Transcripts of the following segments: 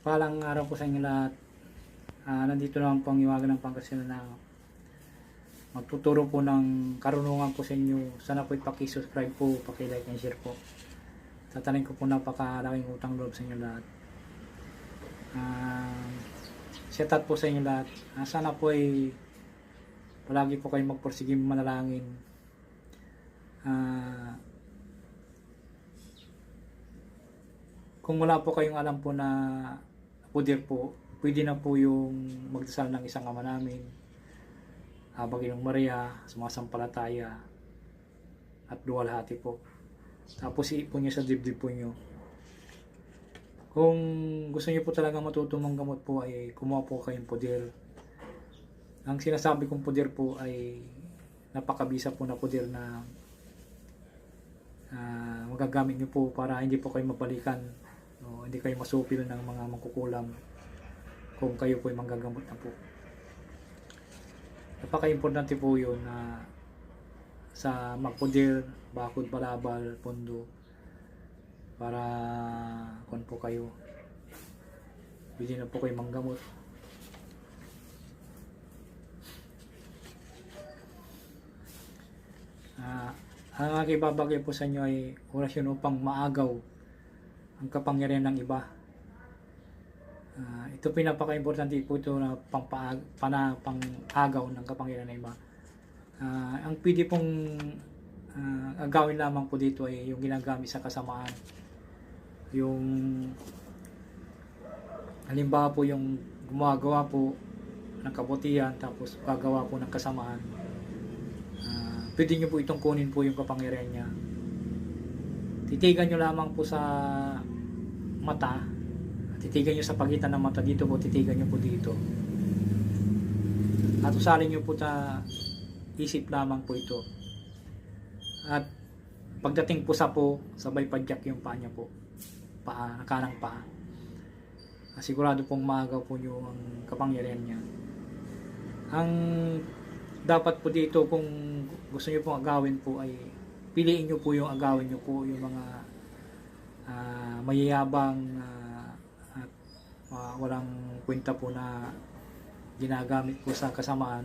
Palang araw po sa inyo lahat. Nandito naman po ang Iwagan ng Pangasinan na magtuturo po ng karunungan po sa inyo. Sana po paki-subscribe po, paki-like and share po. Tatanungin ko po napakalaking utang loob sa inyo lahat. Shout out po sa inyo lahat. Sana po ay palagi po kayong magpursige manalangin. Kung wala po kayong alam po na puder po, pwede na po yung magdasal ng isang ama namin, Baginong Maria, sumasampalataya, at luwalhati po. Tapos iipon nyo sa dibdib po nyo. Kung gusto nyo po talaga matutong manggamot po ay kumuha po kayong puder. Ang sinasabi kong puder po ay napakabisa po na puder na magagamit nyo po para hindi po kayo mabalikan, hindi kayo masupil ng mga mangkukulam kung kayo po ay manggagamot na po. Napaka-importante po yun na sa magpudir, bakod, balabal, pondo, para kung po kayo pwede na po kayo manggamot. Ang aking babagay po sa inyo ay orasyon upang maagaw ang kapangyarihan ng iba. Ito pinapaka-importante po ito na pang-agaw ng kapangyarihan ng iba. Ang pwede pong agawin lamang po dito ay yung ginagamit sa kasamaan. Yung halimbawa po yung gumagawa po ng kabutihan tapos gagawa po ng kasamaan. Pwede nyo po itong kunin po yung kapangyarihan niya. Titigan nyo lamang po sa mata. Titigan nyo sa pagitan ng mata dito po, titigan nyo po dito. At usalin nyo po sa isip lamang po ito. At pagdating po sa po, sabay padyak yung paa niya po. Kanang paa. Sigurado pong maagaw po nyo ang kapangyarihan niya. Ang dapat po dito kung gusto nyo pong agawin po ay piliin nyo po yung agawin nyo po yung mga mayayabang at walang kwenta po na ginagamit po sa kasamaan.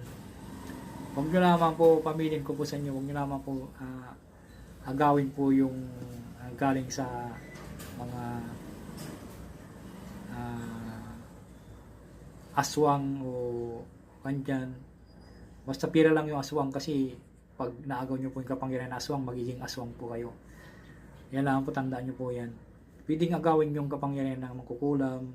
Huwag nyo lamang po, pamilin ko po sa inyo, huwag nyo lamang po agawin po yung galing sa mga aswang o kandyan. Basta pira lang yung aswang kasi pag naagaw nyo po yung kapangyarihan ng aswang, magiging aswang po kayo. Yan lang po, tandaan nyo po yan. Pwedeng agawin yung kapangyarihan ng mangkukulam,